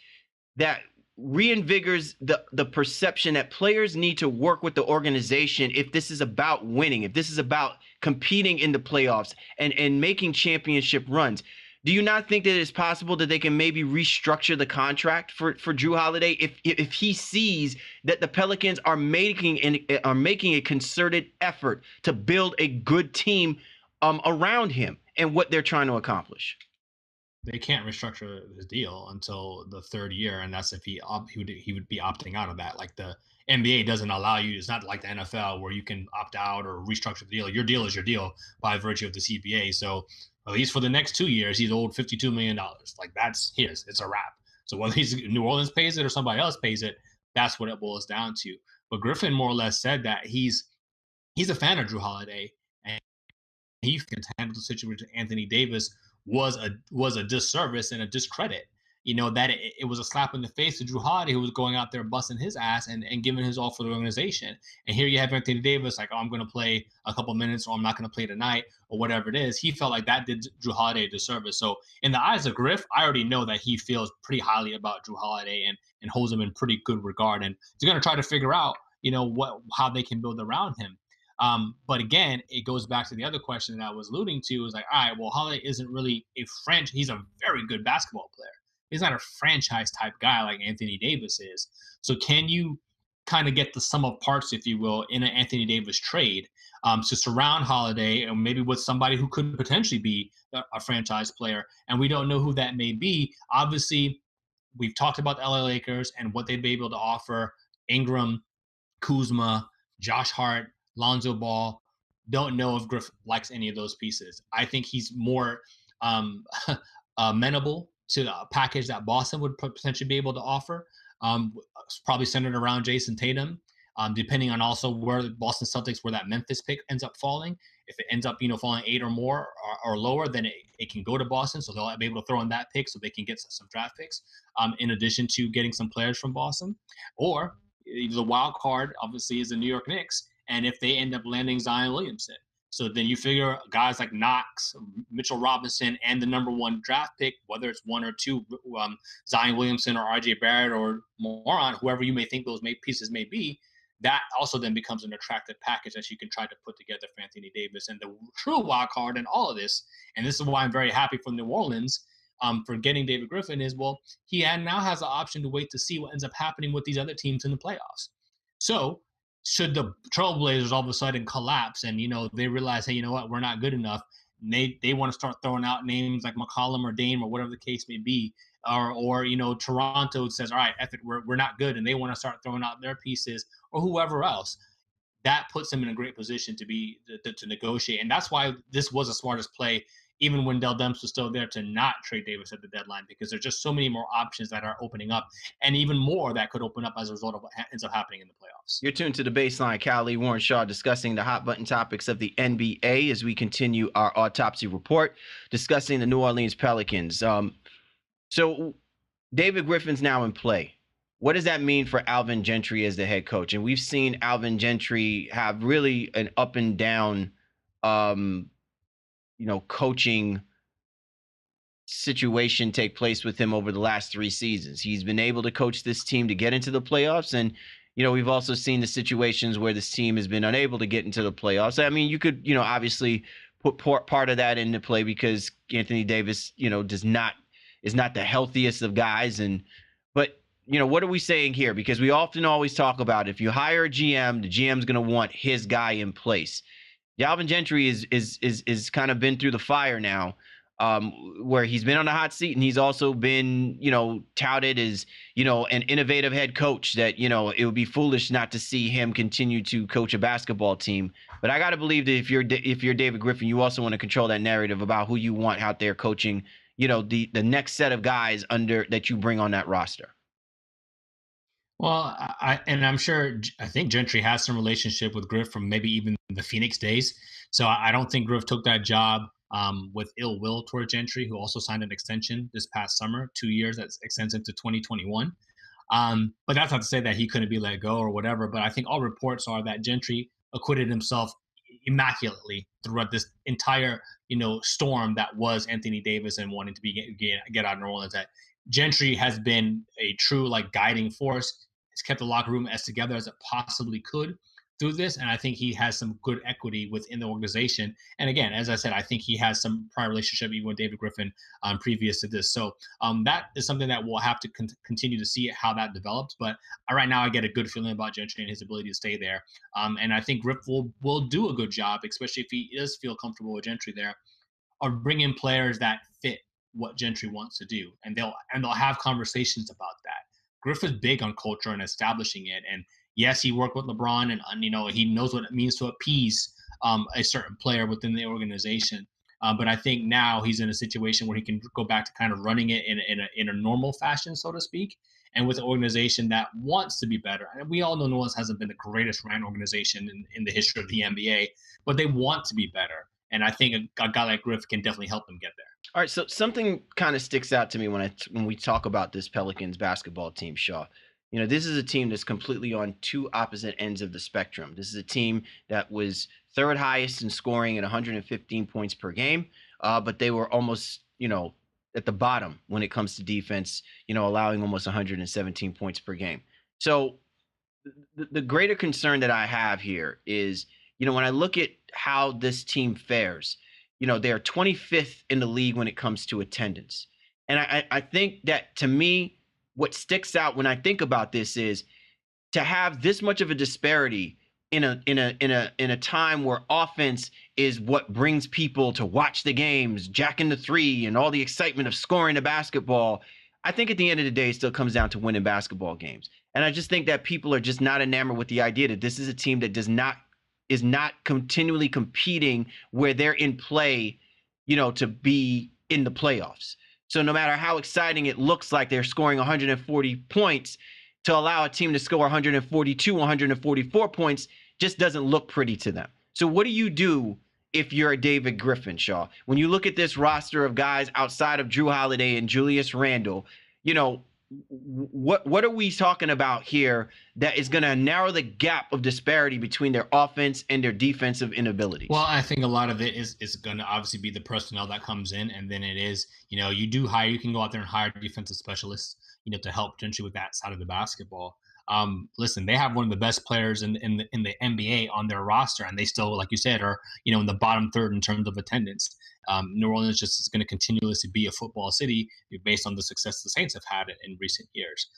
that reinvigorates the perception that players need to work with the organization, if this is about winning, if this is about competing in the playoffs and making championship runs, Do you not think that it's possible that they can maybe restructure the contract for Drew Holiday if he sees that the Pelicans are making a concerted effort to build a good team around him and what they're trying to accomplish? They can't restructure his deal until the third year, and that's if he would be opting out of that. Like the NBA doesn't allow you. It's not like the NFL where you can opt out or restructure the deal. Your deal is your deal by virtue of the CBA. So at least for the next 2 years, he's owed $52 million. Like that's his. It's a wrap. So whether New Orleans pays it or somebody else pays it, that's what it boils down to. But Griffin more or less said that he's a fan of Drew Holiday, and he can handle the situation with Anthony Davis was a disservice and a discredit. That it was a slap in the face to Drew Holiday, who was going out there busting his ass and giving his all for the organization. And here you have Anthony Davis like, oh, I'm going to play a couple minutes, or I'm not going to play tonight, or whatever it is. He felt like that did Drew Holiday a disservice. So in the eyes of Griff, I already know that he feels pretty highly about Drew Holiday and holds him in pretty good regard. And he's going to try to figure out, how they can build around him. But again, it goes back to the other question that I was alluding to, is like, all right, well, Holiday isn't really a franchise. He's a very good basketball player. He's not a franchise type guy like Anthony Davis is. So can you kind of get the sum of parts, if you will, in an Anthony Davis trade to surround Holiday and maybe with somebody who could potentially be a franchise player? And we don't know who that may be. Obviously, we've talked about the LA Lakers and what they'd be able to offer. Ingram, Kuzma, Josh Hart, Lonzo Ball. Don't know if Griff likes any of those pieces. I think he's more amenable to the package that Boston would potentially be able to offer. Probably centered around Jason Tatum, depending on also where the Boston Celtics, where that Memphis pick ends up falling. If it ends up, falling 8 or more or lower, then it can go to Boston. So they'll be able to throw in that pick so they can get some draft picks in addition to getting some players from Boston. Or the wild card, obviously, is the New York Knicks. And if they end up landing Zion Williamson, so then you figure guys like Knox, Mitchell Robinson, and the number 1 draft pick, whether it's 1 or 2, Zion Williamson or RJ Barrett or Moron, whoever you may think those pieces may be, that also then becomes an attractive package that you can try to put together for Anthony Davis. And the true wild card in all of this, and this is why I'm very happy for New Orleans for getting David Griffin, is, well, he now has the option to wait to see what ends up happening with these other teams in the playoffs. So should the Trailblazers all of a sudden collapse and, they realize, hey, you know what, we're not good enough, and they want to start throwing out names like McCollum or Dame or whatever the case may be, or Toronto says, all right, F it, we're not good, and they want to start throwing out their pieces, or whoever else, that puts them in a great position to negotiate. And that's why this was the smartest play, even when Dell Demps was still there, to not trade Davis at the deadline, because there's just so many more options that are opening up, and even more that could open up as a result of what ends up happening in the playoffs. You're tuned to The Baseline. Callie, Warren Shaw discussing the hot button topics of the NBA as we continue our autopsy report, discussing the New Orleans Pelicans. So David Griffin's now in play. What does that mean for Alvin Gentry as the head coach? And we've seen Alvin Gentry have really an up and down coaching situation take place with him over the last 3 seasons. He's been able to coach this team to get into the playoffs. And, we've also seen the situations where this team has been unable to get into the playoffs. I mean, you could, obviously put part of that into play because Anthony Davis, is not the healthiest of guys. But what are we saying here? Because we often always talk about, if you hire a GM, the GM's going to want his guy in place. Alvin Gentry is kind of been through the fire now, where he's been on the hot seat, and he's also been, touted as, an innovative head coach that, it would be foolish not to see him continue to coach a basketball team. But I got to believe that if you're David Griffin, you also want to control that narrative about who you want out there coaching, the next set of guys that you bring on that roster. Well, I think Gentry has some relationship with Griff from maybe even the Phoenix days. So I don't think Griff took that job with ill will toward Gentry, who also signed an extension this past summer, 2 years that extends into 2021. But that's not to say that he couldn't be let go or whatever. But I think all reports are that Gentry acquitted himself immaculately throughout this entire, storm that was Anthony Davis and wanting to get out of New Orleans. That Gentry has been a true guiding force. It's kept the locker room as together as it possibly could. through this, and I think he has some good equity within the organization. And again, as I said, I think he has some prior relationship even with David Griffin previous to this. So that is something that we'll have to continue to see how that develops. But right now, I get a good feeling about Gentry and his ability to stay there. And I think Griff will do a good job, especially if he does feel comfortable with Gentry there, of bringing players that fit what Gentry wants to do, and they'll have conversations about that. Griff is big on culture and establishing it, and yes, he worked with LeBron, and he knows what it means to appease a certain player within the organization. But I think now he's in a situation where he can go back to kind of running it in a normal fashion, so to speak, and with an organization that wants to be better. And we all know New Orleans hasn't been the greatest ran organization in the history of the NBA, but they want to be better. And I think a guy like Griff can definitely help them get there. All right, so something kind of sticks out to me when we talk about this Pelicans basketball team, Shaw. This is a team that's completely on two opposite ends of the spectrum. This is a team that was third highest in scoring at 115 points per game, but they were almost, at the bottom when it comes to defense, allowing almost 117 points per game. So the greater concern that I have here is, when I look at how this team fares, they're 25th in the league when it comes to attendance. And I think that, to me, what sticks out when I think about this is to have this much of a disparity in a time where offense is what brings people to watch the games, jacking the three, and all the excitement of scoring the basketball. I think at the end of the day, it still comes down to winning basketball games. And I just think that people are just not enamored with the idea that this is a team that is not continually competing where they're in play, to be in the playoffs. So no matter how exciting it looks like they're scoring 140 points, to allow a team to score 142, 144 points just doesn't look pretty to them. So what do you do if you're a David Griffin, Shaw? When you look at this roster of guys outside of Drew Holiday and Julius Randle, what are we talking about here that is going to narrow the gap of disparity between their offense and their defensive inabilities? Well, I think a lot of it is going to obviously be the personnel that comes in, and then it is, you can go out there and hire defensive specialists, to help Gentry with that side of the basketball. Listen, they have one of the best players in the NBA on their roster, and they still, like you said, are in the bottom third in terms of attendance. New Orleans just is going to continuously be a football city based on the success the Saints have had in recent years.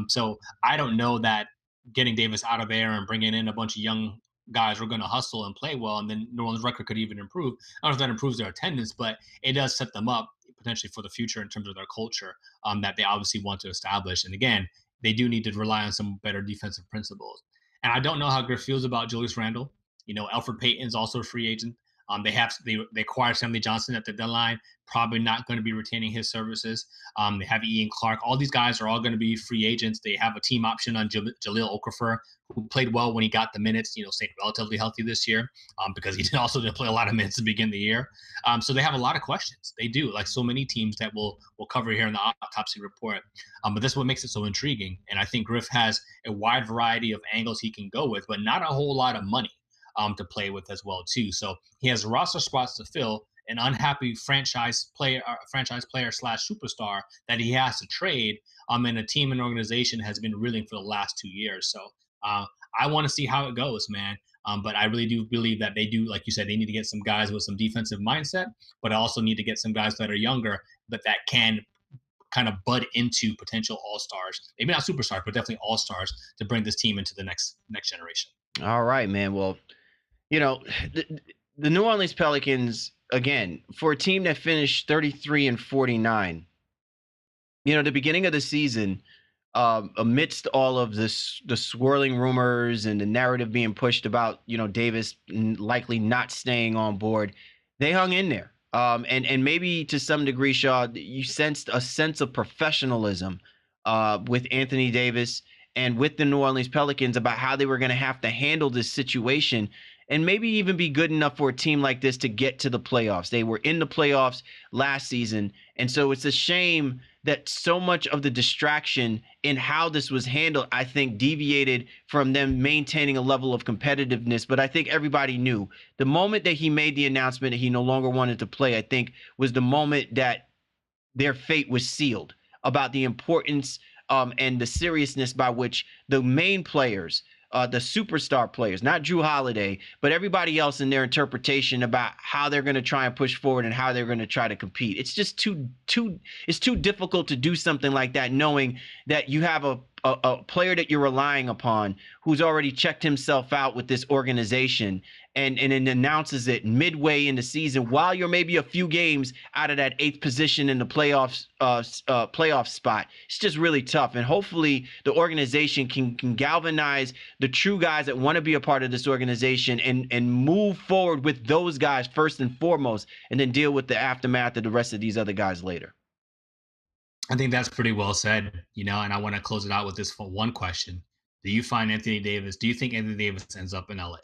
So I don't know that getting Davis out of there and bringing in a bunch of young guys are going to hustle and play well, and then New Orleans' record could even improve. I don't know if that improves their attendance, but it does set them up potentially for the future in terms of their culture that they obviously want to establish. And again, they do need to rely on some better defensive principles. And I don't know how Griff feels about Julius Randle. Elfrid Payton's also a free agent. They acquired Stanley Johnson at the deadline, probably not going to be retaining his services. They have Ian Clark. All these guys are all going to be free agents. They have a team option on Jahlil Okafor, who played well when he got the minutes, stayed relatively healthy this year because he didn't play a lot of minutes to begin the year. So they have a lot of questions. They do, like so many teams that we'll cover here in the autopsy report. But this is what makes it so intriguing. And I think Griff has a wide variety of angles he can go with, but not a whole lot of money to play with as well too. So he has roster spots to fill, an unhappy franchise player / superstar that he has to trade. And a team and organization has been reeling for the last 2 years. So I want to see how it goes, man. But I really do believe that they do, like you said, they need to get some guys with some defensive mindset, but I also need to get some guys that are younger, but that can kind of bud into potential all-stars, maybe not superstars, but definitely all-stars to bring this team into the next generation. All right, man. Well, the New Orleans Pelicans, again, for a team that finished 33-49, the beginning of the season, amidst all of the swirling rumors and the narrative being pushed about, Davis likely not staying on board, they hung in there. And maybe to some degree, Shaw, you sensed a sense of professionalism with Anthony Davis and with the New Orleans Pelicans about how they were going to have to handle this situation and maybe even be good enough for a team like this to get to the playoffs. They were in the playoffs last season, and so it's a shame that so much of the distraction in how this was handled, I think, deviated from them maintaining a level of competitiveness. But I think everybody knew the moment that he made the announcement that he no longer wanted to play, I think, was the moment that their fate was sealed about the importance and the seriousness by which the main players the superstar players, not Drew Holiday, but everybody else in their interpretation about how they're going to try and push forward and how they're going to try to compete. It's just too difficult to do something like that, knowing that you have a player that you're relying upon who's already checked himself out with this organization and announces it midway in the season while you're maybe a few games out of that 8th position in the playoff spot. It's just really tough. And hopefully the organization can galvanize the true guys that want to be a part of this organization and move forward with those guys first and foremost, and then deal with the aftermath of the rest of these other guys later. I think that's pretty well said, and I want to close it out with this one question. Do you think Anthony Davis ends up in LA?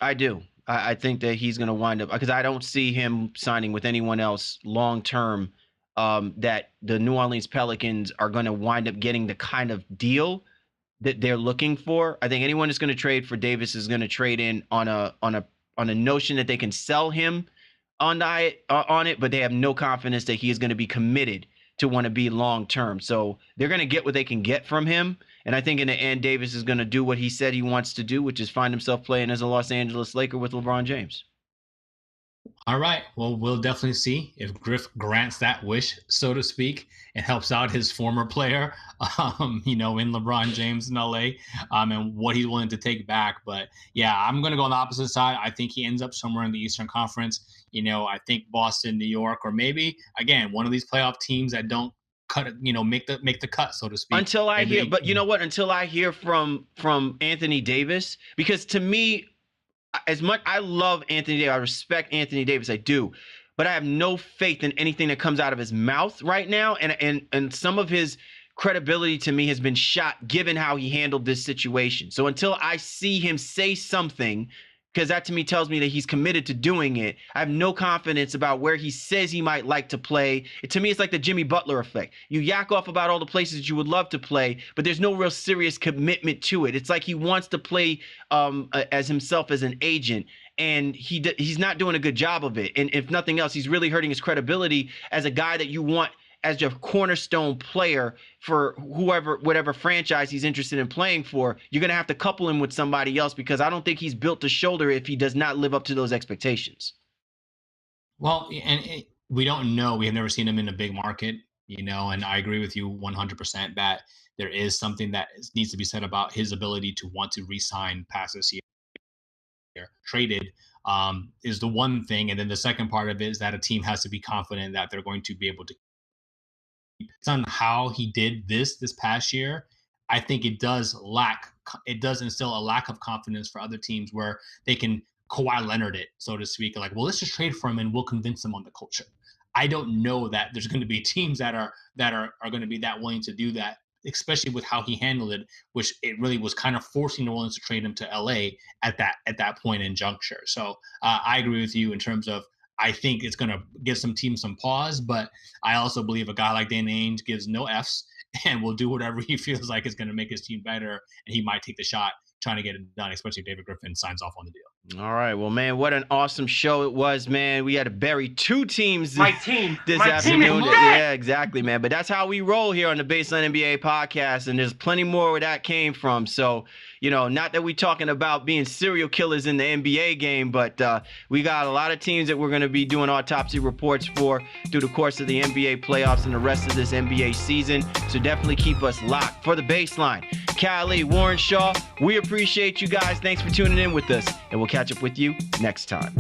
I do. I think that he's going to wind up, because I don't see him signing with anyone else long term, that the New Orleans Pelicans are going to wind up getting the kind of deal that they're looking for. I think anyone that's going to trade for Davis is going to trade in on a notion that they can sell him on it, but they have no confidence that he is going to be committed to want to be long term. So they're going to get what they can get from him. And I think in the end, Davis is going to do what he said he wants to do, which is find himself playing as a Los Angeles Laker with LeBron James. All right. Well, we'll definitely see if Griff grants that wish, so to speak, and helps out his former player, in LeBron James in LA, and what he's willing to take back. But yeah, I'm going to go on the opposite side. I think he ends up somewhere in the Eastern Conference. I think Boston, New York, or maybe again one of these playoff teams that don't cut it, make the cut, so to speak. Until I hear, but you know what? Until I hear from Anthony Davis, because to me, as much I love Anthony Davis, I respect Anthony Davis, I do, but I have no faith in anything that comes out of his mouth right now, and some of his credibility to me has been shot given how he handled this situation. So until I see him say something, because that to me tells me that he's committed to doing it, I have no confidence about where he says he might like to play. To me, it's like the Jimmy Butler effect. You yak off about all the places you would love to play, but there's no real serious commitment to it. It's like he wants to play as himself as an agent, and he's not doing a good job of it. And if nothing else, he's really hurting his credibility as a guy that you want as your cornerstone player for whatever franchise he's interested in playing for. You're going to have to couple him with somebody else, because I don't think he's built to shoulder if he does not live up to those expectations. Well, and we don't know. We have never seen him in a big market, and I agree with you 100% that there is something that needs to be said about his ability to want to re-sign past this year. Traded is the one thing. And then the second part of it is that a team has to be confident that they're going to be able to. On how he did this past year, I think it does instill a lack of confidence for other teams where they can Kawhi Leonard it, so to speak. Like, well, let's just trade for him and we'll convince them on the culture. I don't know that there's going to be teams that are going to be that willing to do that, especially with how he handled it, which it really was kind of forcing New Orleans to trade him to LA at that point in juncture. So I agree with you in terms of, I think it's going to give some teams some pause, but I also believe a guy like Danny Ainge gives no Fs and will do whatever he feels like is going to make his team better, and he might take the shot trying to get it done, especially if David Griffin signs off on the deal. All right. Well, man, what an awesome show it was, man. We had to bury two teams My team afternoon. is Yeah, exactly, man. But that's how we roll here on the Baseline NBA podcast, and there's plenty more where that came from. So, not that we're talking about being serial killers in the NBA game, but we got a lot of teams that we're going to be doing autopsy reports for through the course of the NBA playoffs and the rest of this NBA season. So definitely keep us locked. For the Baseline, Callie, Warren Shaw, we appreciate you guys. Thanks for tuning in with us, and we'll catch up with you next time.